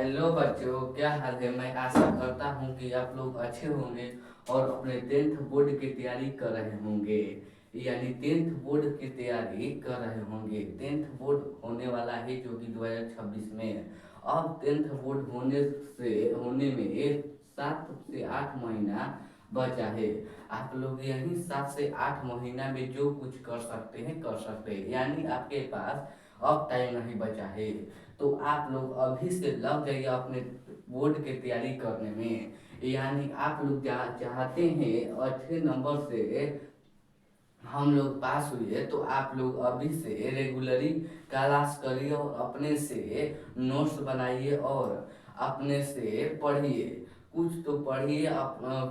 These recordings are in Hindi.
हेलो बच्चों, क्या हाल है। मैं आशा करता हूँ कि आप लोग अच्छे होंगे और अपने टेंथ बोर्ड की तैयारी कर रहे होंगे। यानी टेंथ बोर्ड की तैयारी कर रहे होंगे। टेंथ बोर्ड होने वाला है जो कि 2026 में। अब टेंथ बोर्ड होने में 7 से 8 महीना बचा है। आप लोग यही 7 से 8 महीना में जो कुछ कर सकते हैं कर सकते हैं, यानी आपके पास अब टाइम नहीं बचा है। तो आप लोग अभी से लग जाइए अपने बोर्ड की तैयारी करने में। यानी आप लोग चाहते हैं अच्छे नंबर से हम लोग पास हुए, तो आप लोग अभी से रेगुलरी क्लास करिए और अपने से नोट्स बनाइए और अपने से पढ़िए। कुछ तो पढ़िए।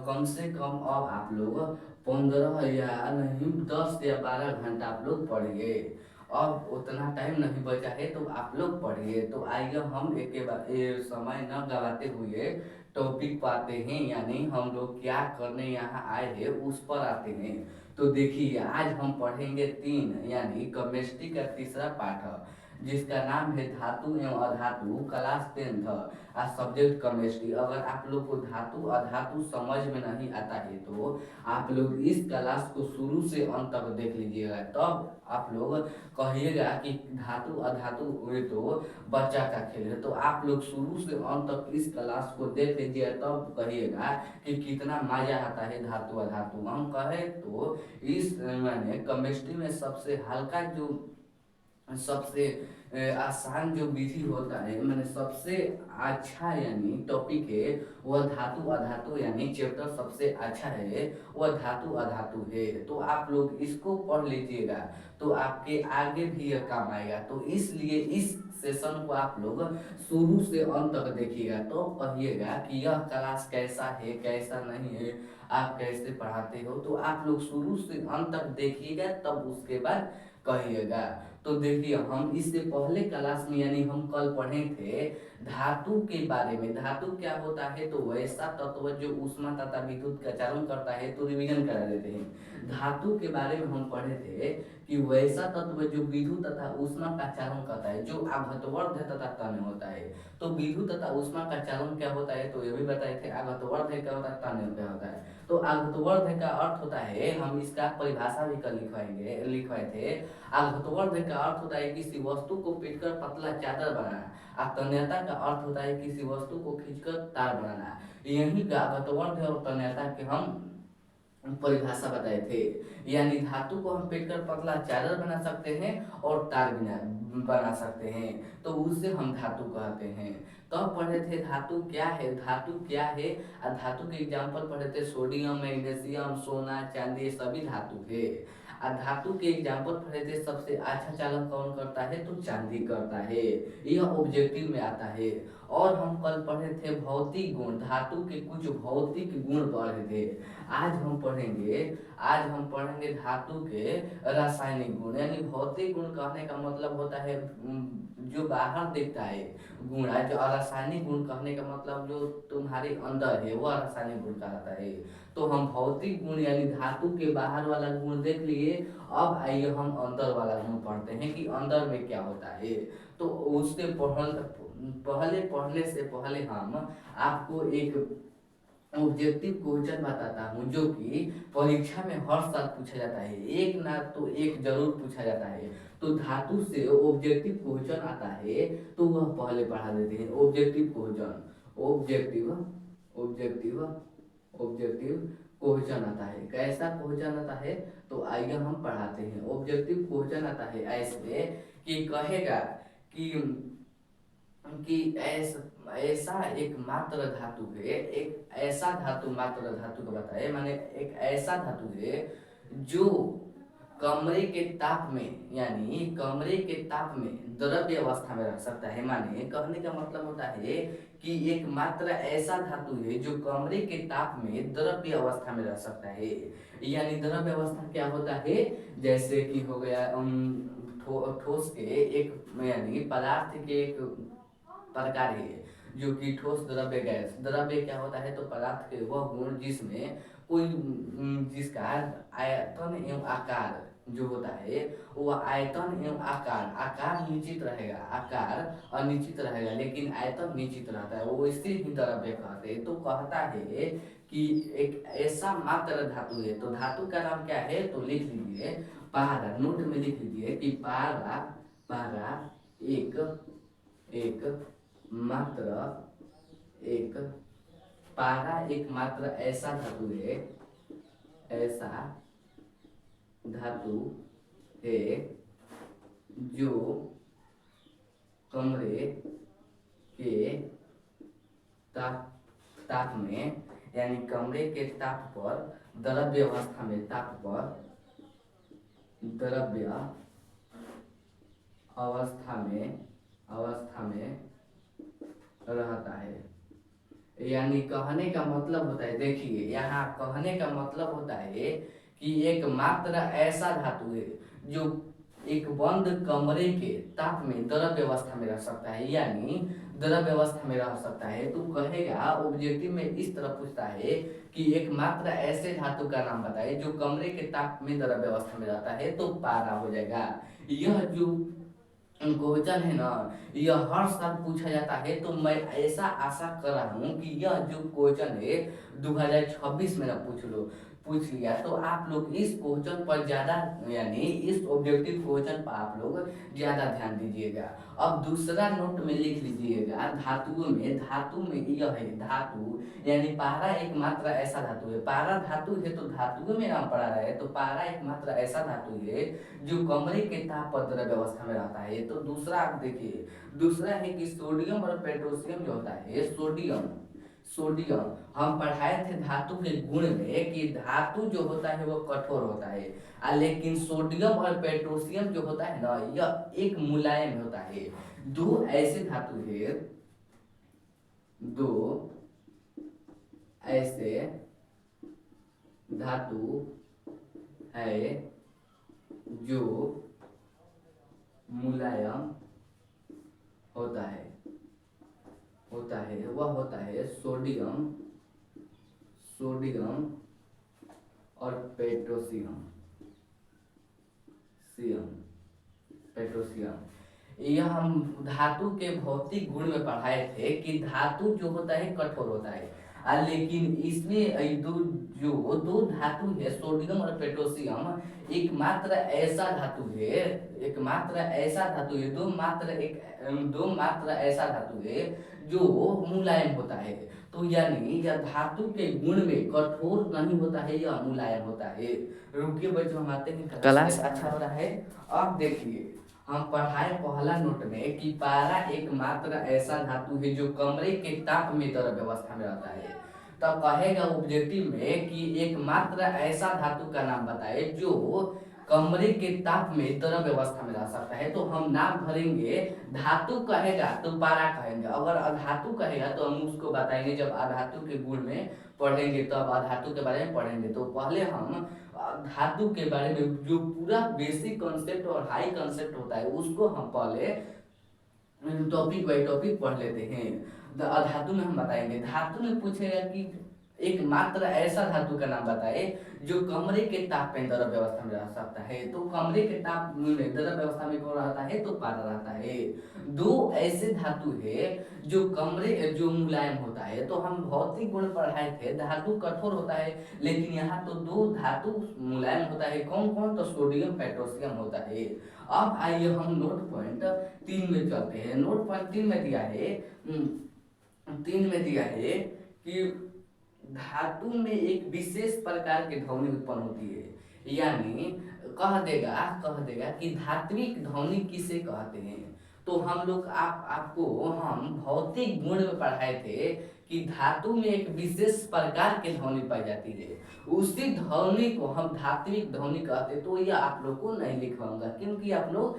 कम से कम अब आप लोग 15 या नहीं 10 या 12 घंटा आप लोग पढ़िए। अब उतना टाइम नहीं बचा है तो आप लोग पढ़िए। तो आइए हम एक के बाद समय न गवाते हुए टॉपिक पर आते हैं, यानी हम लोग क्या करने यहाँ आए हैं उस पर आते हैं। तो देखिए, आज हम पढ़ेंगे 3 यानी केमिस्ट्री का तीसरा पाठ जिसका नाम है धातु एवं अधातु, क्लास 10th और सब्जेक्ट केमिस्ट्री। अगर आप लोग को धातु अधातु समझ में नहीं आता है तो आप लोग इस क्लास को शुरू से अंत तक देख लीजिएगा, तब आप लोग कहिएगा कि धातु अधातु हुए तो बच्चा का खेल है। तो आप लोग शुरू से अंत तक इस क्लास को देख लीजिए, तब कहिएगा कि कितना मजा आता है धातु अधातु। हम कहे तो इस मैंने केमिस्ट्री में सबसे हल्का जो सबसे आसान जो विधि होता है, मैंने सबसे अच्छा यानी टॉपिक है वह धातु अधातु, यानी चैप्टर सबसे अच्छा है वह धातु अधातु है। तो आप लोग इसको पढ़ लीजिएगा तो आपके आगे भी यह काम आएगा। तो इसलिए इस सेशन को आप लोग शुरू से अंत तक देखिएगा, तो कहिएगा कि यह क्लास कैसा है कैसा नहीं है, आप कैसे पढ़ाते हो। तो आप लोग शुरू से अंत तक देखिएगा, तब उसके बाद कहिएगा। तो देखिए, हम इससे पहले क्लास में यानी हम कल पढ़े थे धातु के बारे में। धातु क्या होता है, तो वैसा तत्व जो ऊष्मा तथा विद्युत का चालन करता है। तो रिवीजन करा देते हैं। धातु के बारे में हम पढ़े थे कि वैसा तत्व जो विद्युत तथा ऊष्मा का चालन करता है, जो आघतवर्ध तथा तन्य होता है। तो विद्युत तथा ऊष्मा का चालन क्या होता है, तो ये भी बताए थे। आघतवर्ध क्या होता है, तन्य क्या होता है। तो आघतवर्ध का अर्थ होता है, हम इसका परिभाषा भी कल लिखवाए थे। आघतवर्ध का अर्थ होता है किसी वस्तु को पीटकर पतला चादर बनाना। और तन्यता का अर्थ होता है किसी वस्तु को खींचकर तार बनाना। यही का आघतवर्ध और तन्यता के हम परिभाषा बताए थे। यानी धातु को हम पीटकर पतला चादर बना सकते हैं और तार बना सकते हैं, तो उससे हम धातु कहते हैं। तब पढ़े थे धातु क्या है, धातु क्या है। और धातु के एग्जाम्पल पढ़े थे सोडियम, मैग्नीशियम, सोना, चांदी, सभी धातु है। और धातु के एग्जाम्पल पढ़े थे सबसे अच्छा चालन कौन करता है, तो चांदी करता है। यह ऑब्जेक्टिव में आता है। और हम कल पढ़े थे भौतिक गुण, धातु के कुछ भौतिक गुण पढ़े थे। आज हम पढ़ेंगे धातु के रासायनिक गुण। यानी भौतिक गुण कहने का मतलब होता है जो बाहर दिखता है गुण है। जो रासायनिक गुण कहने का मतलब जो तुम्हारे अंदर है वह रासायनिक गुण कहलाता है। तो हम भौतिक गुण यानी धातु के बाहर वाला गुण देख लिए। अब आइए हम अंदर वाला गुण पढ़ते हैं कि अंदर में क्या होता है। तो उससे पहले पढ़ने से पहले हम आपको एक ऑब्जेक्टिव क्वेश्चन बताता हूँ जो कि परीक्षा में हर साल पूछा जाता है। एक ना तो एक जरूर पूछा जाता है। तो धातु से ऑब्जेक्टिव क्वेश्चन आता है, तो वह पहले पढ़ा देते हैं। Objective question, objective objective objective question आता है। कैसा क्वेश्चन आता है, तो आइए हम पढ़ाते हैं। ऑब्जेक्टिव क्वेश्चन आता है ऐसे कि कहेगा कि ऐसा एक मात्र धातु है, एक ऐसा धातु मात्र धातु को बताए, माने एक ऐसा धातु है जो कमरे के ताप में यानी कमरे के ताप में द्रव्य अवस्था में रह सकता है। माने कहने का मतलब होता है कि एक मात्र ऐसा धातु है जो कमरे के ताप में द्रव्य अवस्था में रह सकता है। यानी द्रव्य अवस्था क्या होता है, जैसे कि हो गया ठोस के एक यानी पदार्थ के एक प्रकार है जो कि ठोस, द्रव्य, गैस। द्रव्य क्या होता है, तो पदार्थ के वह गुण जिसमें कोई जिसका आयतन एवं आकार जो होता है वो आयतन एवं आकार, आकार निश्चित रहेगा, आकार अनिश्चित रहेगा लेकिन आयतन निश्चित रहता है, वो इसी ही द्रव्य कहते हैं। तो कहता है कि एक ऐसा मात्र धातु है, तो धातु का नाम क्या है, तो लिख लीजिए पारा, नोट में लिख लीजिए कि पारा, पारा एक एक मात्र एक पारा एक मात्र ऐसा धातु है, ऐसा धातु है जो कमरे के ताप में, यानी कमरे के ताप पर द्रव्य अवस्था में, ताप पर द्रव्य अवस्था में रहता है। यानी कहने का मतलब होता है, देखिए यहाँ कहने का मतलब होता है कि एक मात्र ऐसा धातु है जो एक बंद कमरे के ताप में द्रव्य अवस्था में रह सकता है, यानी द्रव्य अवस्था में रह सकता है। तो कहेगा ऑब्जेक्टिव में इस तरह पूछता है कि एक मात्र ऐसे धातु का नाम बताए जो कमरे के ताप में द्रव्य अवस्था में रहता है, तो पारा हो जाएगा। यह जो क्वेश्चन है ना, यह हर साल पूछा जाता है, तो मैं ऐसा आशा कर रहा हूँ कि यह जो क्वेश्चन है 2026 में ना पूछ लिया, तो आप लोग इस क्वेश्चन पर ज़्यादा, यानी इस ऑब्जेक्टिव क्वेश्चन पर आप लोग ज़्यादा ध्यान दीजिएगा। अब दूसरा नोट में लिख लीजिएगा, धातुओं में, धातु में यह है धातु, यानी पारा एक मात्र ऐसा धातु है, पारा धातु है तो धातुओं में नाम पड़ा रहे, तो पारा एक मात्र ऐसा धातु है जो कमरे के ताप पर द्रव्य अवस्था में रहता है। तो दूसरा आप देखिए, दूसरा है कि सोडियम और पोटेशियम जो होता है, सोडियम, सोडियम हम पढ़ाए थे धातु के गुण में कि धातु जो होता है वो कठोर होता है, लेकिन सोडियम और पोटेशियम जो होता है ना, यह एक मुलायम होता है। दो ऐसे धातु है, दो ऐसे धातु है जो मुलायम होता है, वह होता है सोडियम, सोडियम और पोटेशियम, पोटेशियम। यह हम धातु के भौतिक गुण में पढ़ाए थे कि धातु जो होता है कठोर होता है, लेकिन इसमें दो धातु है सोडियम और पोटेशियम, एक मात्र ऐसा धातु है, एक मात्र ऐसा धातु है, दो मात्र ऐसा धातु है जो मुलायम होता है। तो यानी यह धातु के गुण में कठोर नहीं होता है, यह मुलायम होता है। रुकिए बच्चों, हम आते हैं, क्लास अच्छा हो रहा है। अब देखिए हम पढ़ाए पहला नोट में कि पारा एक मात्र ऐसा धातु है जो कमरे के ताप में द्रव्य अवस्था में रहता है। तो कहेगा ऑब्जेक्टिव में कि एक मात्र ऐसा धातु का नाम बताए जो कमरे के ताप में द्रव्य अवस्था में रह सकता है। तो हम नाम भरेंगे, धातु कहेगा तो पारा कहेंगे, अगर अधातु कहेगा तो हम उसको बताएंगे जब अधातु के गुण में पढ़ेंगे, तब अधातु के बारे में पढ़ेंगे। तो पहले हम धातु के बारे में जो पूरा बेसिक कॉन्सेप्ट और हाई कॉन्सेप्ट होता है उसको हम पहले टॉपिक बाई टॉपिक पढ़ लेते हैं। धातु में हम बताएंगे, धातु में पूछेगा कि एक मात्र ऐसा धातु का नाम बताए जो कमरे के ताप में द्रव्य अवस्था में रह सकता है। तो कमरे के ताप में द्रव्य अवस्था में कौन रहता है, तो पारा रहता है। दो ऐसे धातु है जो मुलायम होता है। तो हम भौतिक गुण पढ़ाए थे, धातु कठोर होता है, लेकिन यहाँ तो दो धातु मुलायम होता है। कौन कौन, तो सोडियम पोटेशियम होता है। अब आइए हम नोट पॉइंट 3 में चलते हैं। नोट पॉइंट 3 में दिया है कि धातु में एक विशेष प्रकार की ध्वनि उत्पन्न होती है, यानी कह देगा कि धात्विक ध्वनि किसे कहते हैं। तो हम लोग आपको हम भौतिक गुण में पढ़ाए थे कि धातु में एक विशेष प्रकार की ध्वनि पाई जाती है, उसी ध्वनि को हम धात्विक ध्वनि कहते। तो यह आप लोग को नहीं लिखवाऊंगा क्योंकि आप लोग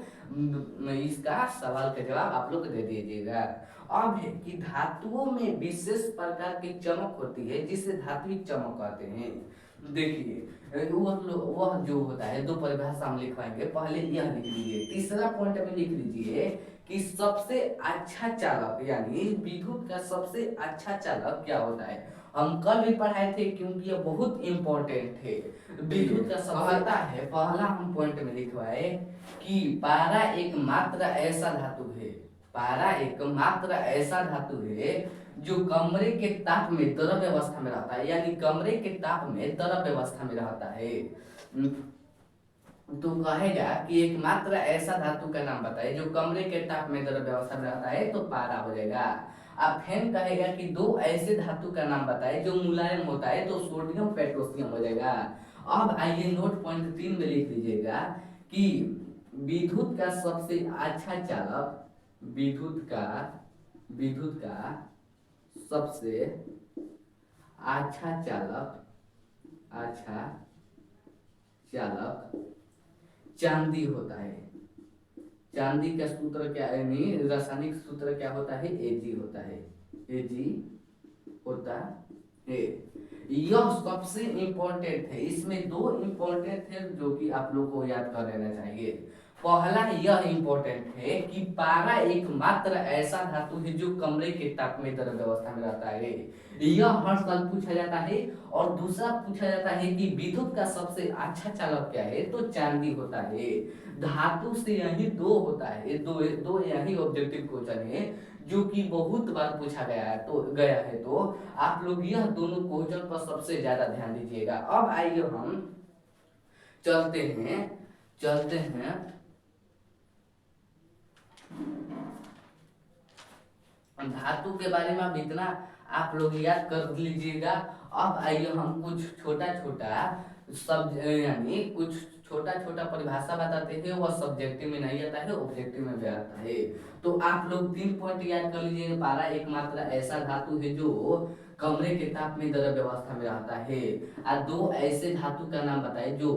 इसका सवाल का जवाब आप लोग दे दीजिएगा। अब है कि धातुओं में विशेष प्रकार की चमक होती है जिसे धात्विक चमक कहते हैं। देखिए वह जो होता है, दो परिभाषा हम लिखवाएंगे, पहले यह लिख लीजिए। तीसरा पॉइंट में लिख लीजिए कि सबसे अच्छा चालक, यानी विद्युत का सबसे अच्छा चालक क्या होता है। हम कल भी पढ़ाए थे क्योंकि ये बहुत इंपॉर्टेंट है। विद्युत का कहता है, पहला हम पॉइंट में लिखवाए कि पारा एकमात्र ऐसा धातु है, पारा एकमात्र ऐसा धातु है जो कमरे के ताप में द्रव अवस्था में रहता है, यानी कमरे के ताप में द्रव अवस्था में रहता है। तो कहेगा कि एकमात्र ऐसा धातु का नाम बताए जो कमरे के ताप में द्रव अवस्था में रहता है, तो पारा हो जाएगा। अब फिर कहेगा कि दो ऐसे धातु का नाम बताए जो मुलायम होता है, तो सोडियम पोटेशियम हो जाएगा। अब आइए नोट पॉइंट 3 में लिख लीजिएगा कि विद्युत का सबसे अच्छा चालक, विद्युत का सबसे अच्छा चालक चांदी होता है। चांदी का सूत्र क्या है, यानी रासायनिक सूत्र क्या होता है, Ag होता है, Ag होता है। यह सबसे इंपॉर्टेंट है। इसमें दो इंपॉर्टेंट है जो कि आप लोग को याद कर लेना चाहिए। पहला यह इंपॉर्टेंट है कि पारा एकमात्र ऐसा धातु है जो कमरे के ताप में द्रव अवस्था में रहता है, यह हर साल पूछा जाता है। और दूसरा पूछा जाता है कि विद्युत का सबसे अच्छा चालक क्या है, तो चांदी होता है। धातु से यही दो होता है, दो यही ऑब्जेक्टिव क्वेश्चन है जो कि बहुत बार पूछा गया है। तो आप लोग यह दोनों क्वेश्चन पर सबसे ज्यादा ध्यान दीजिएगा। अब आइए हम चलते हैं धातु के बारे में। अब इतना आप लोग याद कर लीजिएगा। अब आइए हम कुछ छोटा छोटा परिभाषा बताते हैं। वह सब्जेक्टिव में नहीं आता है, ऑब्जेक्टिव में भी आता है। तो आप लोग 3 पॉइंट याद कर लीजिए। पारा एकमात्र ऐसा धातु है जो कमरे के ताप में द्रव अवस्था में रहता है। और दो ऐसे धातु का नाम बताए जो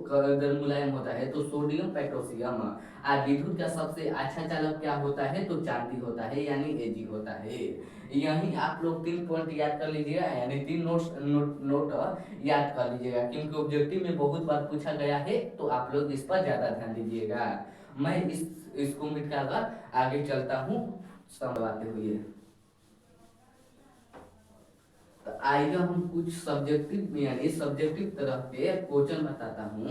मुलायम होता है, तो सोडियम पोटेशियम। और विद्युत का सबसे अच्छा चालक क्या होता है, तो चांदी होता है, यानी Ag होता है। यही आप लोग 3 पॉइंट याद कर लीजिएगा, यानी 3 नोट याद कर लीजिएगा, क्योंकि ऑब्जेक्टिव में बहुत बार पूछा गया है। तो आप लोग इस पर ज्यादा ध्यान दीजिएगा। मैं इसको मिटाकर आगे चलता हूँ समझाते हुए। तो आइए हम कुछ सब्जेक्टिव यानी सब्जेक्टिव तरह के क्वेश्चन बताता हूँ।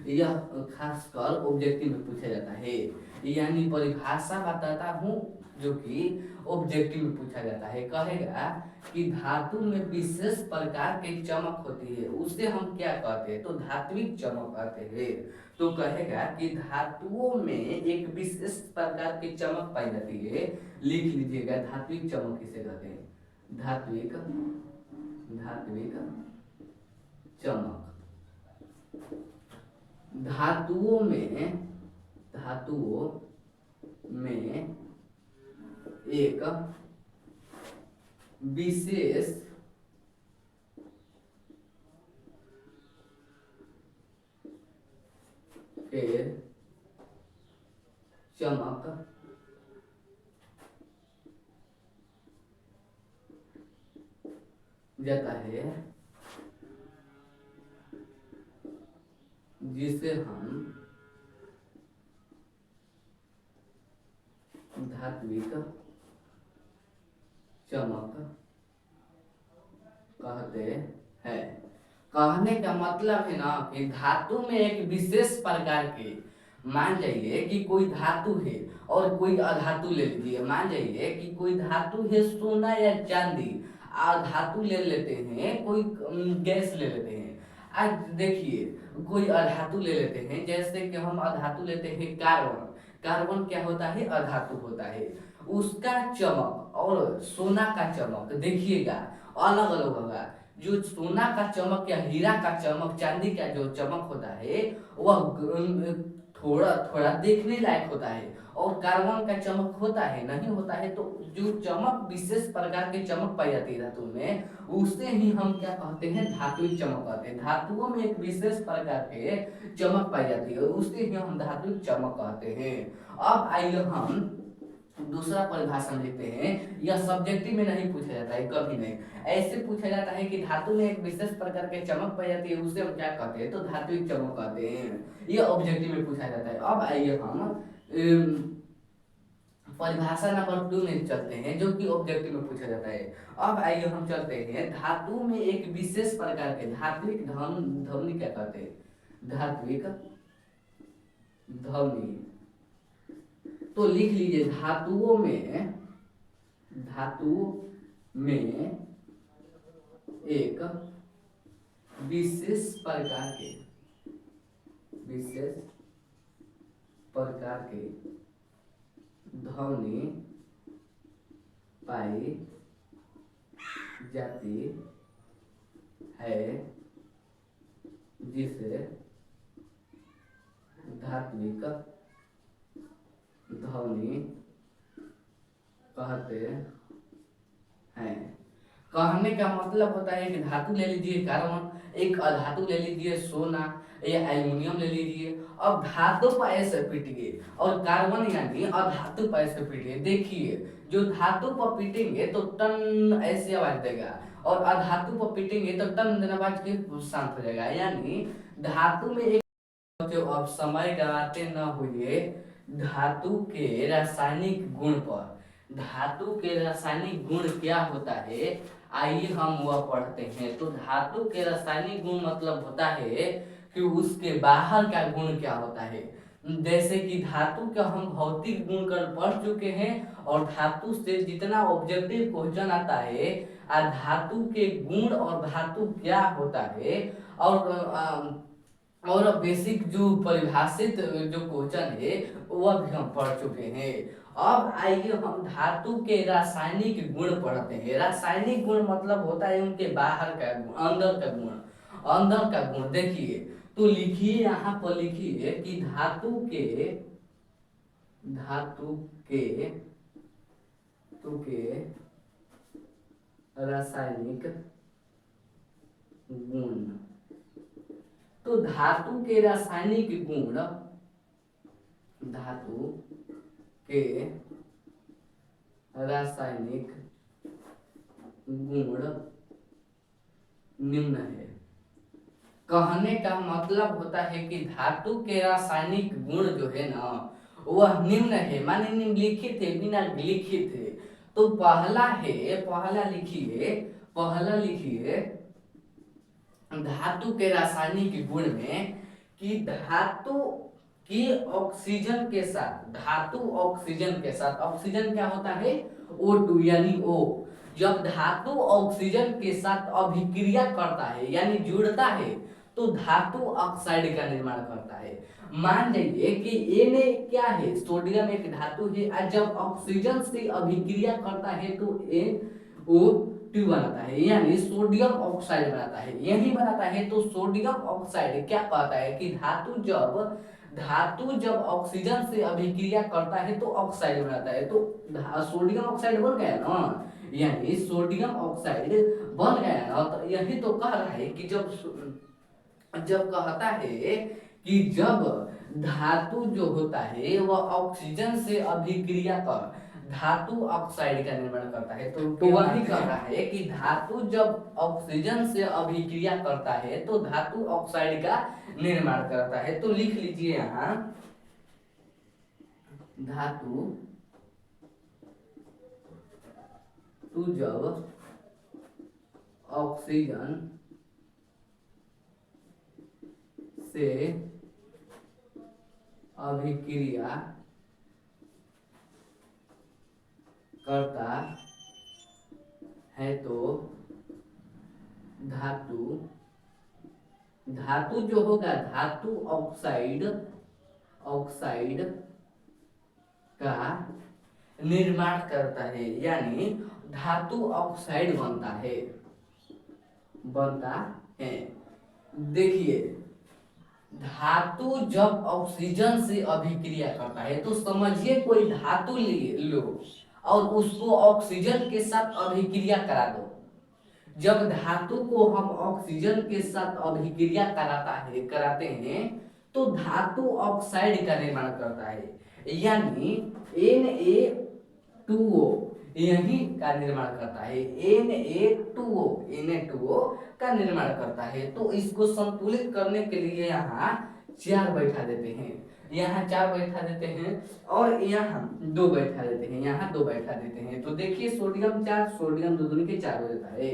यह खासकर ऑब्जेक्टिव में पूछा जाता है, यानी परिभाषा बताता हूँ जो कि ऑब्जेक्टिव में पूछा जाता है। कहेगा कि धातु में विशेष प्रकार की चमक होती है, उसे हम क्या कहते हैं, तो धात्विक चमक कहते हैं। तो कहेगा कि धातुओं में एक विशेष प्रकार की चमक पाई जाती है। लिख लीजिएगा, धात्विक चमक किसे कहते हैं, धात्विक चमक। धातुओं में एक विशेष चमक जाता है, जिसे हम धात्विक चमक कहते हैं। कहने का मतलब है ना कि धातु में एक विशेष प्रकार के, मान जाइए कि कोई धातु है और कोई अधातु ले लीजिए। मान जाइए कि कोई धातु है सोना या चांदी, अधातु ले लेते हैं, कोई गैस ले लेते हैं। आज देखिए, कोई अधातु ले लेते हैं, जैसे कि हम अधातु लेते हैं कार्बन। कार्बन क्या होता है, अधातु होता है। उसका चमक और सोना का चमक देखिएगा अलग अलग होगा। जो सोना का चमक या हीरा का चमक, चांदी का जो चमक होता है, वह थोड़ा थोड़ा देखने लायक होता है। और कार्बन का चमक होता है, नहीं होता है। तो जो चमक विशेष प्रकार की चमक पाई जाती है धातु में, उसे ही हम क्या कहते हैं, धात्विक चमक कहते हैं। धातुओं में एक विशेष प्रकार के चमक पाई जाती है, उसे ही हम धात्विक चमक कहते हैं। अब आइए हम दूसरा परिभाषा लिखते हैं। यह सब्जेक्टिव में नहीं पूछा जाता है, कभी नहीं। ऐसे पूछा जाता है कि धातु में एक विशेष प्रकार के चमक पाई जाती है, उसे हम क्या कहते हैं, तो धात्विक चमक कहते हैं। यह ऑब्जेक्टिव में पूछा जाता है। अब आइए हम परिभाषा नंबर 2 में चलते हैं, जो कि ऑब्जेक्टिव में पूछा जाता है। अब आइए हम चलते हैं धातु में एक विशेष प्रकार के धात्विक ध्वनि क्या कहते हैं, धात्विक ध्वनि। तो लिख लीजिए धातु में एक विशेष प्रकार के ध्वनि पाई जाती है, जिसे धात्विक ध्वनि कहते हैं। कहने का मतलब होता है कि धातु ले लीजिए कार्बन, एक अधातु ले लीजिए सोना या एल्युमिनियम ले लीजिए। अब धातु पर ऐसे पीटिए और कार्बन यानी अधातु पर ऐसे पीटिए। देखिए जो धातु पर पीटेंगे तो टन ऐसी आवाज देगा, और अधातु पर पीटेंगे तो टन दिन आवाज के शांत हो जाएगा। यानी धातु में एक, जो अब समय गवाते न हुए, धातु के रासायनिक गुण पर, धातु के रासायनिक गुण क्या होता है आइए हम वह पढ़ते हैं। तो धातु के रासायनिक गुण मतलब होता है कि उसके बाहर का गुण क्या होता है। जैसे कि धातु का हम भौतिक गुण कर पढ़ चुके हैं, और धातु से जितना ऑब्जेक्टिव क्वेश्चन आता है धातु के गुण और धातु क्या होता है, और बेसिक जो परिभाषित जो क्वेश्चन है वह भी हम पढ़ चुके हैं। अब आइए हम धातु के रासायनिक गुण पढ़ते हैं। रासायनिक गुण मतलब होता है उनके बाहर का गुण, अंदर का गुण। देखिए तो लिखिए, यहाँ पर लिखिए कि धातु के रासायनिक गुण। तो धातु के रासायनिक गुण, धातु के रासायनिक गुण निम्न है। कहने का मतलब होता है कि धातु के रासायनिक गुण जो है ना वह निम्न है, माने निम्नलिखित है, बिना लिखित है। तो पहला लिखिए धातु के रासायनिक गुण में कि धातु की ऑक्सीजन के साथ, ऑक्सीजन क्या होता है O2 यानी O। जब धातु ऑक्सीजन के साथ अभिक्रिया करता है यानी जुड़ता है तो धातु ऑक्साइड का निर्माण करता है। मान जाइए कि Na क्या है, सोडियम एक धातु है, और जब ऑक्सीजन से अभिक्रिया करता है तो NO2 बनाता है, यानी सोडियम ऑक्साइड बनाता है। यही बनाता है तो सोडियम ऑक्साइड क्या कहता है कि धातु जब ऑक्सीजन से अभिक्रिया करता है तो ऑक्साइड बनाता है, तो सोडियम ऑक्साइड बन गया ना, यानी सोडियम ऑक्साइड बन गया ना। तो यही तो कह रहा है कि जब कहता है कि जब धातु जो होता है वह ऑक्सीजन से अभिक्रिया कर धातु ऑक्साइड का निर्माण करता है, तो वही कह रहा है कि धातु जब ऑक्सीजन से अभिक्रिया करता है तो धातु ऑक्साइड का निर्माण करता है। तो लिख लीजिए यहाँ धातु जब ऑक्सीजन से अभिक्रिया करता है तो धातु जो होगा धातु ऑक्साइड का निर्माण करता है, यानी धातु ऑक्साइड बनता है। देखिए धातु जब ऑक्सीजन से अभिक्रिया करता है तो समझिए कोई धातु लो और उसको ऑक्सीजन के साथ अभिक्रिया करा दो। जब धातु को हम ऑक्सीजन के साथ अभिक्रिया कराते हैं तो धातु ऑक्साइड का निर्माण करता है, यानी Na2O यही का निर्माण करता है, Na2O का निर्माण करता है। तो इसको संतुलित करने के लिए यहाँ 4 बैठा देते हैं। यहाँ 4 बैठा देते हैं और यहाँ 2 बैठा देते हैं, यहाँ 2 बैठा देते हैं। तो देखिए सोडियम 4, सोडियम 2 दूनी के 4 हो जाता है।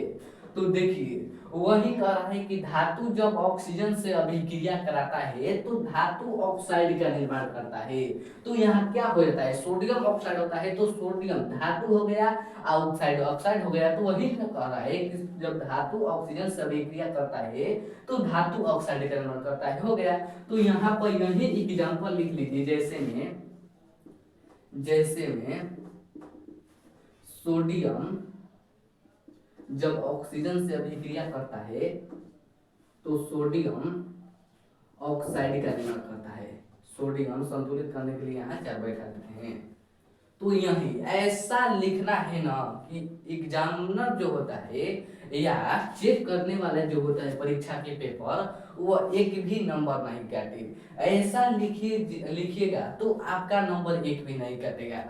तो देखिए वही कह रहा है कि धातु जब ऑक्सीजन से अभिक्रिया कराता है तो धातु ऑक्साइड का निर्माण करता है। तो यहाँ क्या हो जाता है, सोडियम ऑक्साइड होता है तो सोडियम धातु हो गया, ऑक्साइड ऑक्साइड हो गया। तो वही कह रहा है कि जब धातु ऑक्सीजन से अभिक्रिया करता है तो धातु ऑक्साइड का निर्माण करता है, हो गया। तो यहाँ पर यही एग्जाम्पल लिख लीजिए, जैसे में सोडियम जब ऑक्सीजन से अभिक्रिया करता है तो सोडियम ऑक्साइड का निर्माण करता है। सोडियम संतुलित करने के लिए यहाँ 4 बैठा देते हैं। तो यही ऐसा लिखना है ना कि एग्जामिनर जो होता है या चेक करने वाला जो होता है परीक्षा के पेपर, वो एक भी नंबर नहीं काटे। ऐसा लिखिएगा तो आपका नंबर एक भी नहीं काटेगा।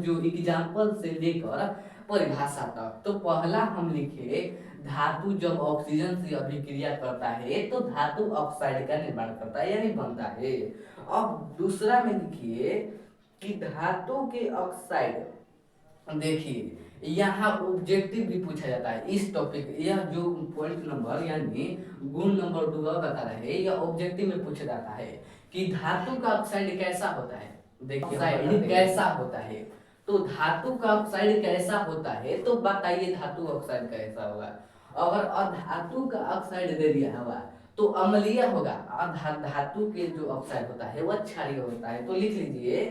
जो एग्जाम्पल से लेकर परिभाषा तक। तो पहला हम लिखे धातु जब ऑक्सीजन से अभिक्रिया करता है तो धातु ऑक्साइड का निर्माण करता है यानी बनता है। अब दूसरा में लिखिए कि धातु के ऑक्साइड, देखिए यहाँ ऑब्जेक्टिव भी पूछा जाता है इस टॉपिक, यह जो पॉइंट नंबर यानी गुण नंबर 2 बता रहे हैं, यह ऑब्जेक्टिव में पूछा जाता है कि धातु का ऑक्साइड कैसा होता है। देखिए ऑक्साइड कैसा होता है, तो धातु का ऑक्साइड कैसा होता है, तो बताइए धातु ऑक्साइड कैसा होगा। अगर अधातु का ऑक्साइड दे दिया होगा तो अम्लीय होगा, धातु के जो ऑक्साइड होता है वह क्षारीय होता है। तो लिख लीजिए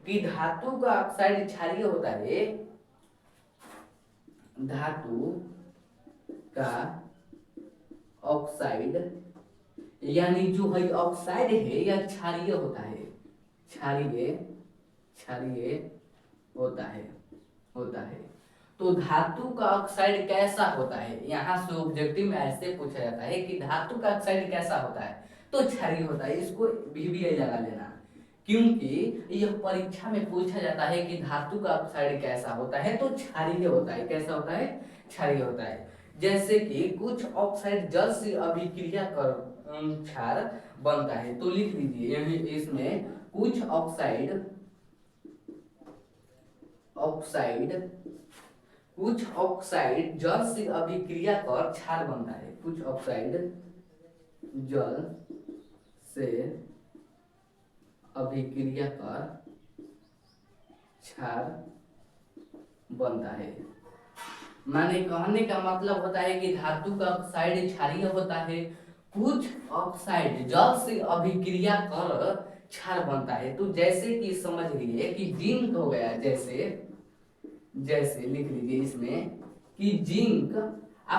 कि धातु का ऑक्साइड क्षारीय होता है, धातु का ऑक्साइड यानी जो है ऑक्साइड है यह क्षारीय होता है, क्षारीय होता है। तो धातु का ऑक्साइड कैसा होता है, यहाँ से ऑब्जेक्टिव में ऐसे पूछा जाता है कि धातु का ऑक्साइड कैसा होता है, तो क्षारीय होता है। इसको भी लगा लेना क्योंकि यह परीक्षा में पूछा जाता है कि धातु का ऑक्साइड कैसा होता है, तो क्षारीय होता है। कैसा होता है, क्षारीय होता है। जैसे कि कुछ ऑक्साइड जल से अभिक्रिया कर क्षार बनता है। तो लिख लीजिए इसमें कुछ ऑक्साइड जल से अभिक्रिया कर क्षार बनता है। कुछ ऑक्साइड जल से अभिक्रिया कर क्षार बनता है। माने कहने का मतलब होता है कि धातु का ऑक्साइड क्षारीय होता है, कुछ ऑक्साइड जल से अभिक्रिया कर क्षार बनता है। तो जैसे कि समझ लीजिए कि जिंक हो गया, जैसे लिख लीजिए इसमें कि जिंक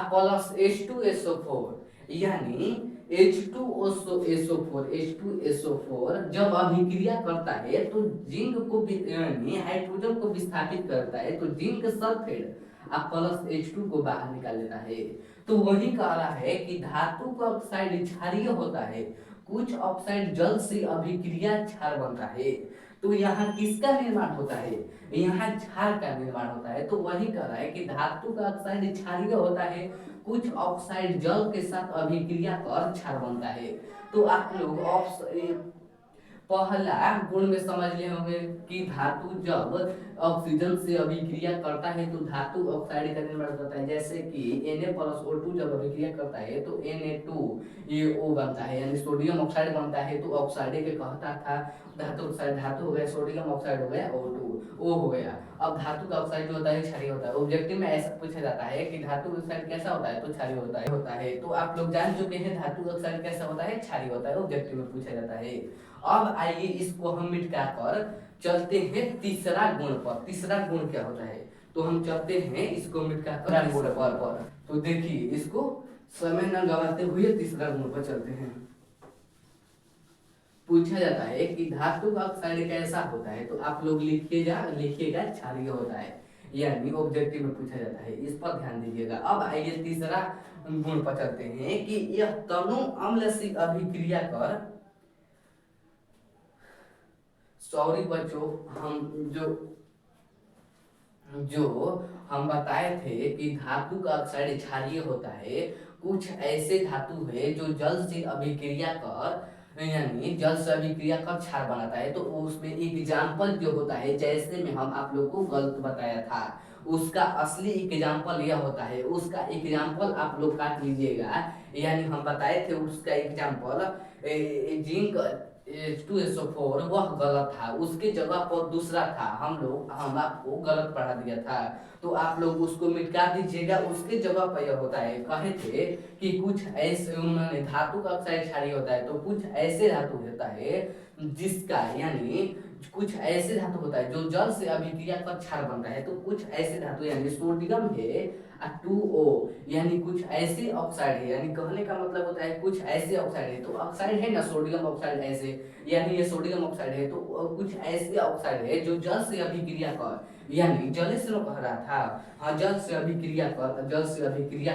प्लस H2SO4 यानी H2SO4 जब अभिक्रिया करता है तो जिंक को यानी हाइड्रोजन को विस्थापित करता है, तो जिंक सल्फेट प्लस H2 को बाहर निकाल देता है। तो वही कह रहा है कि धातु का ऑक्साइड क्षारीय होता है, कुछ ऑक्साइड जल से अभिक्रिया क्षार बनता है। तो यहाँ किसका निर्माण होता है, यहाँ क्षार का निर्माण होता है। तो वही कह रहा है कि धातु का ऑक्साइड क्षारीय होता है, कुछ ऑक्साइड जल के साथ अभिक्रिया कर क्षार बनता है। तो आप लोग पहला गुण में समझ लिए होंगे कि धातु जब ऑक्सीजन से अभिक्रिया करता है तो धातु ऑक्साइड का निर्माण करता है। जैसे कि Na+O2 जब अभिक्रिया करता है तो Na2O बनता है यानी सोडियम ऑक्साइड बनता है। तो ऑक्साइड के कहता था धातु ऑक्साइड, धातु हो गया सोडियम ऑक्साइड हो गया O2 हो गया। अब धातु का ऑक्साइड जो होता है क्षारीय होता है। ऑब्जेक्टिव में ऐसा पूछा जाता है कि धातु ऑक्साइड कैसा होता है, तो क्षारीय होता है। तो आप लोग जान चुके हैं धातु ऑक्साइड कैसा होता है, क्षारीय होता है, ऑब्जेक्टिव में पूछा जाता है। अब आइए इसको हम मिटा कर चलते हैं तीसरा गुण पर। तीसरा गुण क्या होता है, तो हम चलते हैं इसको मिटा कर गुण पर। तो देखिए इसको समय न गवाते हुए तीसरा गुण पर चलते हैं। पूछा जाता है कि धातु का ऑक्साइड कैसा होता है, तो आप लोग लिखिएगा क्षारीय होता है यानी ऑब्जेक्टिव में पूछा जाता है, इस पर ध्यान दीजिएगा। अब आइए तीसरा गुण पर चलते हैं कि यह तनु अम्ल से अभिक्रिया कर, सॉरी बच्चों, हम जो हम बताए थे कि धातु का ऑक्साइड क्षारीय होता है, कुछ ऐसे धातु है जो जल से अभिक्रिया कर यानी जल से अभिक्रिया कर क्षार बनाता है। तो उसमें एग्जाम्पल जो होता है, जैसे में हम आप लोग को गलत बताया था, उसका असली एग्जाम्पल यह होता है। उसका एग्जाम्पल आप लोग काट लीजिएगा। यानी हम बताए थे उसका एग्जाम्पल जिंक H2SO4, वह गलत था, उसके जगह पर दूसरा था। हम आपको गलत पढ़ा दिया था, तो आप लोग उसको मिटा दीजिएगा। उसके जगह पर यह होता है, कहे थे कि कुछ ऐसे उन्होंने धातु का ऑक्साइड क्षारीय होता है, तो कुछ ऐसे धातु होता है जिसका, यानी कुछ ऐसे धातु होता है जो जल से अभिक्रिया कर क्षार बनता है। तो कुछ ऐसे धातु, यानी सोडियम है 2O, यानी कुछ ऐसे ऑक्साइड है, यानी कहने का मतलब होता है कुछ ऐसे ऑक्साइड है। तो ऑक्साइड है ना, सोडियम ऑक्साइड ऐसे, यानी ये सोडियम ऑक्साइड है। तो कुछ ऐसे ऑक्साइड है जो जल से अभिक्रिया कर, यानी जल से कह रहा था, हाँ, जल से अभिक्रिया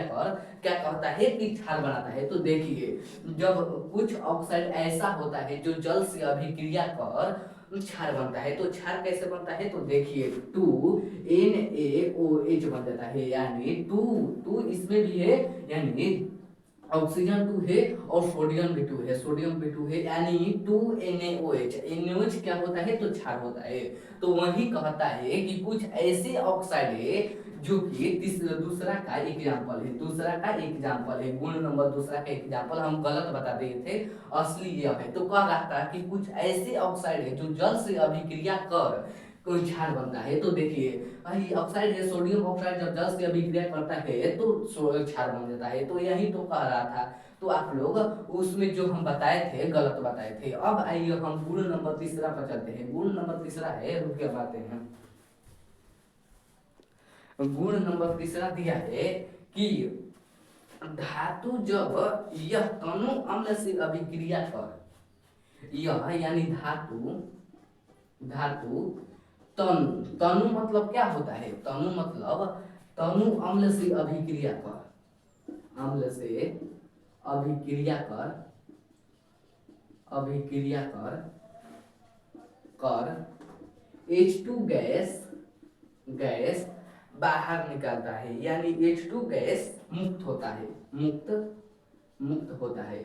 कर क्या कहता है कि क्षार बनाता है। तो देखिए, जब कुछ ऑक्साइड ऐसा होता है जो जल से अभिक्रिया कर क्षार बनता है, तो क्षार कैसे बनता है, तो देखिए 2NaOH बन जाता है। यानी टू टू इसमें भी है, यानी ऑक्सीजन 2 है और सोडियम भी 2 है, यानी 2NaOH। NaOH क्या होता है, तो क्षार होता है। तो वही कहता है कि कुछ ऐसे ऑक्साइड है जो कि दूसरा का एग्जाम्पल है, गुण नंबर दूसरा का एग्जाम्पल हम गलत बता दिए थे, असली यह है। तो कह रहा था कि कुछ ऐसे ऑक्साइड है जो जल से अभिक्रिया कर कोई क्षार बनता है। तो देखिए, भाई ऑक्साइड है, सोडियम ऑक्साइड जब जल से अभिक्रिया करता है तो क्षार बन जाता है। तो यही तो कह रहा था। तो आप लोग उसमें जो हम बताए थे गलत बताए थे। अब आइए हम गुण नंबर तीसरा पर चलते हैं। गुण नंबर तीसरा है, रुकिए बातें हैं। गुण नंबर तीसरा दिया है कि धातु जब यह तनु अम्ल से अभिक्रिया कर, यह यानी धातु धातु तनु, तनु मतलब क्या होता है, तनु मतलब तनु अम्ल से अभिक्रिया कर, अम्ल से अभिक्रिया कर, अभिक्रिया कर कर H2 गैस बाहर निकालता है, यानी H2 गैस मुक्त होता है, मुक्त होता है।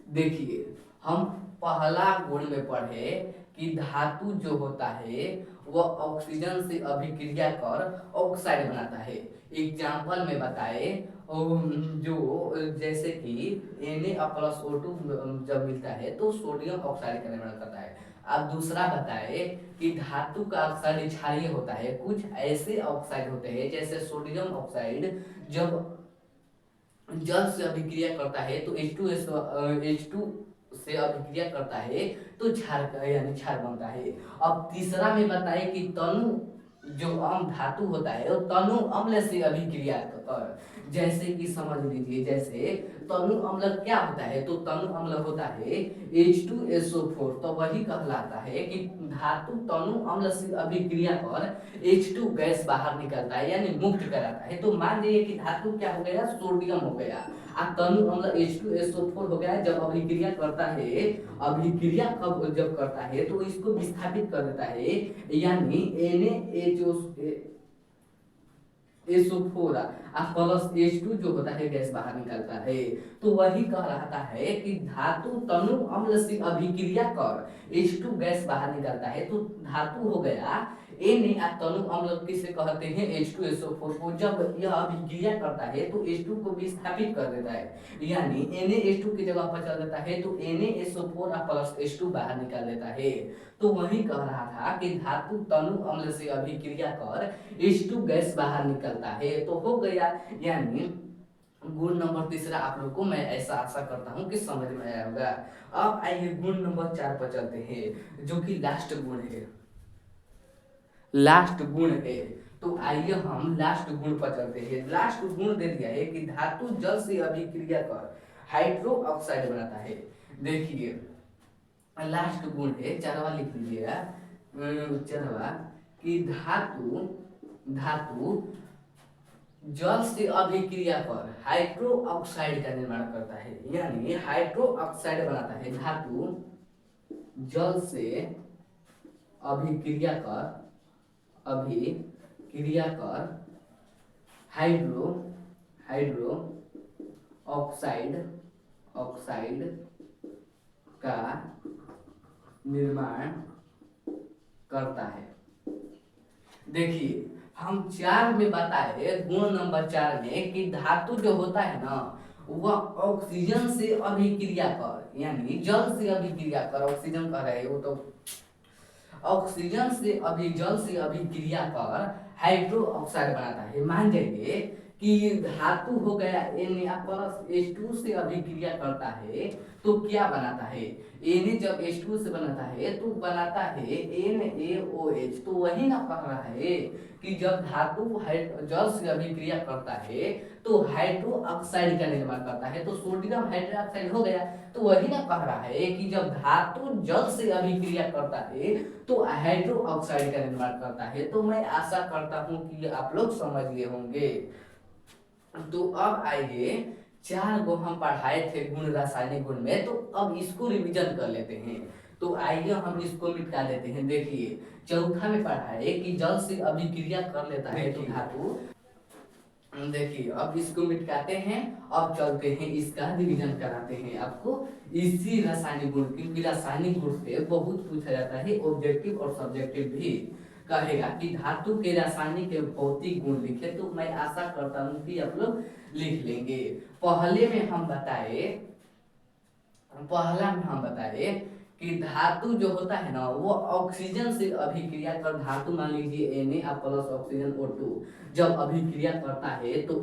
देखिए, हम पहला गुण में पढ़े कि धातु जो होता है वह ऑक्सीजन से अभिक्रिया कर ऑक्साइड बनाता है। एग्जाम्पल में बताए, जो जैसे कि Na+O2 जब मिलता है तो सोडियम ऑक्साइड का निर्माण करता है। अब दूसरा बताए कि धातु का ऑक्साइड क्षारीय होता है। कुछ ऐसे ऑक्साइड होते हैं जैसे सोडियम ऑक्साइड जब जल से अभिक्रिया करता है तो H2 से अभिक्रिया करता है तो क्षार, यानी क्षार बनता है। अब तीसरा में बताए कि तनु जो अम्ल धातु होता है वो तनु अम्ल से अभिक्रिया कर, जैसे कि समझ लीजिए, जैसे तनु अम्ल क्या होता है, तो तनु अम्ल होता है H2SO4। तो वही कहलाता है कि धातु तनु अम्ल से अभिक्रिया कर H2 गैस बाहर निकलता है, यानी मुक्त कराता है। तो मान लीजिए कि धातु क्या हो गया, सोडियम हो गया, और तनु अम्ल H2SO4 हो गया। जब अभिक्रिया करता है, अभिक्रिया कब जब करता है तो इसको विस्थापित कर देता है, यानी NaHO4 प्लस H2 जो होता है गैस बाहर निकलता है। तो वही कह रहा है कि धातु तनु अम्ल से अभिक्रिया कर H2 गैस बाहर निकलता है। तो धातु हो गया Na, तनु अम्ल किसे कहते हैं, H2SO4 को। जब यह अभिक्रिया करता है तो H2 को विस्थापित कर देता है, यानी NaH2 की जगह पर चल देता है, तो NaSO4 प्लस H2 बाहर निकाल देता है। तो वही कह रहा था कि धातु तनु अम्ल से अभिक्रिया कर H2 गैस बाहर निकलता है। तो हो गया, यानी गुण नंबर तीसरा आप लोग को मैं ऐसा आशा करता हूँ कि समझ में आया होगा। अब आइए गुण नंबर 4 पर चलते हैं, जो कि लास्ट गुण है, लास्ट गुण है। तो आइए हम लास्ट गुण पर चलते हैं। लास्ट गुण दे दिया है कि धातु जल से अभिक्रिया कर हाइड्रो ऑक्साइड बनाता है। देखिए, लास्ट गुण है, चरवा लिख लीजिएगा, चरवा कि धातु धातु जल से अभिक्रिया कर हाइड्रो ऑक्साइड का निर्माण करता है, यानी हाइड्रो ऑक्साइड बनाता है। धातु जल से अभिक्रिया कर हाइड्रो हाइड्रो ऑक्साइड का निर्माण करता है। देखिए हम 4 में बताए, गुण नंबर 4 में कि धातु जो होता है ना वह ऑक्सीजन से अभिक्रिया कर, यानी जल से अभिक्रिया कर, ऑक्सीजन कह रहे हैं वो तो ऑक्सीजन से जल से अभिक्रिया कर हाइड्रो ऑक्साइड बनाता है। मान जाइए कि धातु हो गया Na+H2 से अभिक्रिया करता है तो क्या बनाता है, Na जब H2 से बनाता है तो बनाता है NaOH। तो वही ना कह रहा है कि जब धातु जल से अभिक्रिया करता है तो हाइड्रो ऑक्साइड का निर्माण करता है, तो सोडियम हाइड्रोक्साइड हो गया। तो वही ना कह रहा है कि जब धातु जल से अभिक्रिया करता है तो हाइड्रो ऑक्साइड का निर्माण करता है। तो मैं आशा करता हूं कि आप लोग समझ गए होंगे। तो अब आइए 4 को हम पढ़ाए थे गुण रासायनिक गुण में, तो अब इसको रिवीजन कर लेते हैं। तो आइए हम इसको मिटा देते हैं। देखिए चौथा में पढ़ा है कि जल से अभिक्रिया कर लेता है तो धातु। देखिए अब इसको मिटाते हैं, अब चलते हैं इसका रिवीजन कराते हैं आपको इसी रासायनिक गुण, क्योंकि रासायनिक गुण से बहुत पूछा जाता है, ऑब्जेक्टिव और सब्जेक्टिव भी। कहेगा कि धातु के रासायनिक भौतिक गुण लिखे, तो मैं आशा करता हूँ कि आप लोग लिख लेंगे। पहला में हम बताए कि धातु जो होता है ना वो ऑक्सीजन से अभिक्रिया कर, धातु मान लीजिए Na प्लस ऑक्सीजन O2 जब अभिक्रिया करता है तो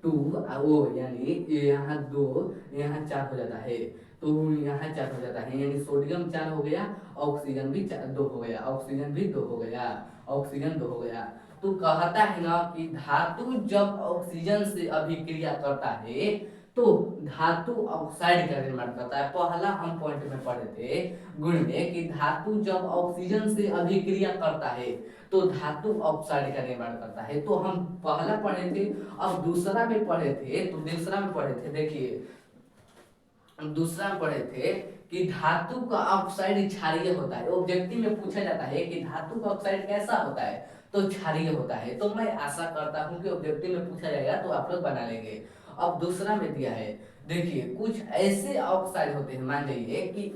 Na2O, यानी यहाँ 2 यहाँ 4 हो जाता है, तो यहाँ 4 हो जाता है, यानी सोडियम 4 हो गया, ऑक्सीजन भी 2 हो गया, ऑक्सीजन भी 2 हो गया, ऑक्सीजन 2 हो गया। तो कहता है ना कि धातु जब ऑक्सीजन से अभिक्रिया करता है तो धातु ऑक्साइड का निर्माण करता है। पहला हम पॉइंट में पढ़े थे गुण में कि धातु जब ऑक्सीजन से अभिक्रिया करता है तो धातु ऑक्साइड का निर्माण करता है। तो हम पहला पढ़े थे, अब दूसरा में पढ़े थे, तो दूसरा में पढ़े थे, देखिए दूसरा में पढ़े थे कि धातु का ऑक्साइड क्षारीय होता है। ऑब्जेक्टिव में पूछा जाता है कि धातु का ऑक्साइड कैसा होता है, तो क्षारीय होता है। तो मैं आशा करता हूं कि ऑब्जेक्टिव में पूछा जाएगा तो आप लोग बना लेंगे। अब दूसरा में दिया है, देखिए कुछ ऐसे ऑक्साइड होते हैं, मान जाइए कि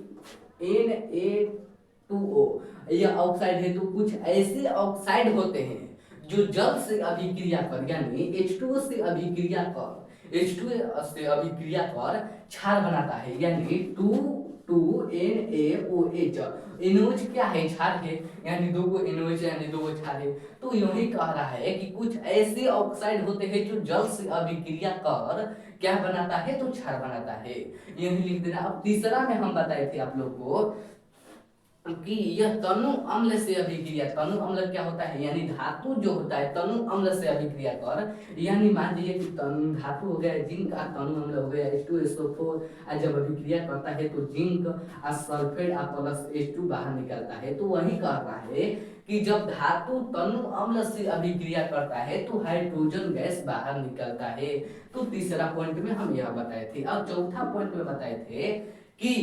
Na2O यह ऑक्साइड है, तो कुछ ऐसे ऑक्साइड होते हैं जो जल से अभिक्रिया कर, यानी H2O से अभिक्रिया कर, H2 से अभिक्रिया कर क्षार बनाता है, यानी 2NaOH। NOH क्या है, क्षार है, यानी 2 को NOH यानी 2 को क्षार है। तो यही कह रहा है कि कुछ ऐसे ऑक्साइड होते हैं जो जल से अभिक्रिया कर क्या बनाता है, तो क्षार बनाता है, यही लिख देना। अब तीसरा में हम बताए थे आप लोग को कि यह तनु अम्ल से अभिक्रिया, तनु अम्ल क्या होता है, यानी धातु जो होता है तनु अम्ल से अभिक्रिया कर, यानी मान लीजिए कि धातु हो गया जिंक और तनु अम्ल हो गया H2SO4, जब अभिक्रिया करता है तो जिंक और सल्फेट और प्लस H2 बाहर निकलता है। तो वही कह रहा है कि जब धातु तनु अम्ल से अभिक्रिया करता है तो हाइड्रोजन गैस बाहर निकलता है। तो तीसरा पॉइंट में हम यह बताए थे। अब चौथा पॉइंट में बताए थे कि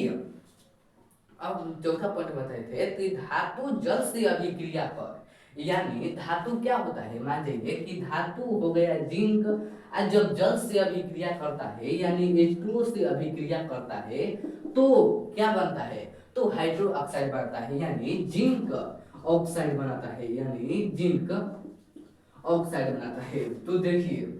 कि धातु जल से अभिक्रिया कर, यानी धातु क्या होता है, मान जाइए कि धातु हो गया जिंक, और जब जल से अभिक्रिया करता है यानी H2O से अभिक्रिया करता है तो क्या बनता है, तो हाइड्रो ऑक्साइड बनता है, यानी जिंक ऑक्साइड बनाता है, यानी जिंक ऑक्साइड बनाता है। तो देखिए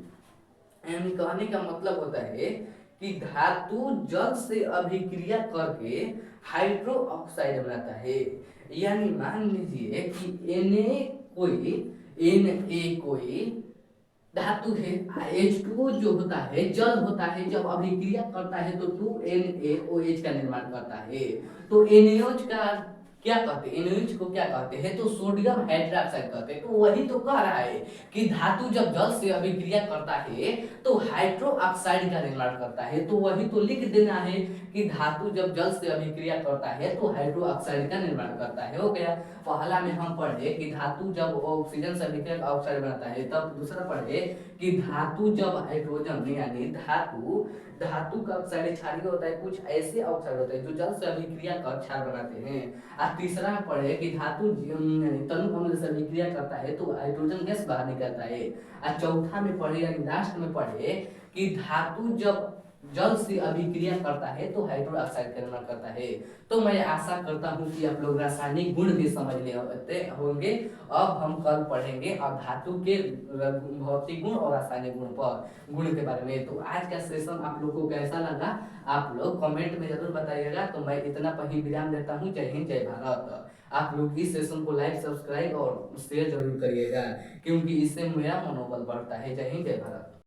यानी कहने का मतलब होता है कि धातु जल से अभिक्रिया करके हाइड्रो ऑक्साइड बनाता है। यानी मान लीजिए कि Na कोई धातु है, H2O जो होता है जल होता है, जब अभिक्रिया करता है तो 2NaOH का निर्माण करता है। तो NaOH का क्या कहते हैं, NaOH को क्या कहते हैं, तो सोडियम हाइड्रोक्साइड कहते हैं। तो वही तो कह रहा है कि धातु जब जल से अभिक्रिया करता है तो हाइड्रो ऑक्साइड का निर्माण करता है। तो वही तो लिख देना है कि धातु जब जल से अभिक्रिया करता है तो हाइड्रो ऑक्साइड का निर्माण करता है। हो गया। पहला में हम पढ़े कि धातु जब ऑक्सीजन से अभिक्रिया ऑक्साइड बनाता है, तब दूसरा पढ़े कि धातु जब हाइड्रोजन यानी धातु का ऑक्साइड क्षारीय होता है, कुछ ऐसे ऑक्साइड होते हैं जो जल से अभिक्रिया कर क्षार बनाते हैं। और तीसरा में पढ़े कि धातु तनु अम्ल से अभिक्रिया करता है तो हाइड्रोजन गैस बाहर निकलता है। और चौथा में पढ़े यानी लास्ट में पढ़े कि धातु जब जल से अभिक्रिया करता है तो हाइड्रो ऑक्साइड का निर्माण करता है। तो मैं आशा करता हूँ कि आप लोग रासायनिक गुण भी समझ लेते होंगे। अब हम कल पढ़ेंगे अब धातु के भौतिक गुण और रासायनिक गुण के बारे में। तो आज का सेशन आप लोग को कैसा लगा आप लोग कमेंट में जरूर बताइएगा। तो मैं इतना पर ही विराम देता हूँ। जय हिंद जय भारत। आप लोग इस सेशन को लाइक सब्सक्राइब और शेयर जरूर करिएगा, क्योंकि इससे मेरा मनोबल बढ़ता है। जय हिंद जय भारत।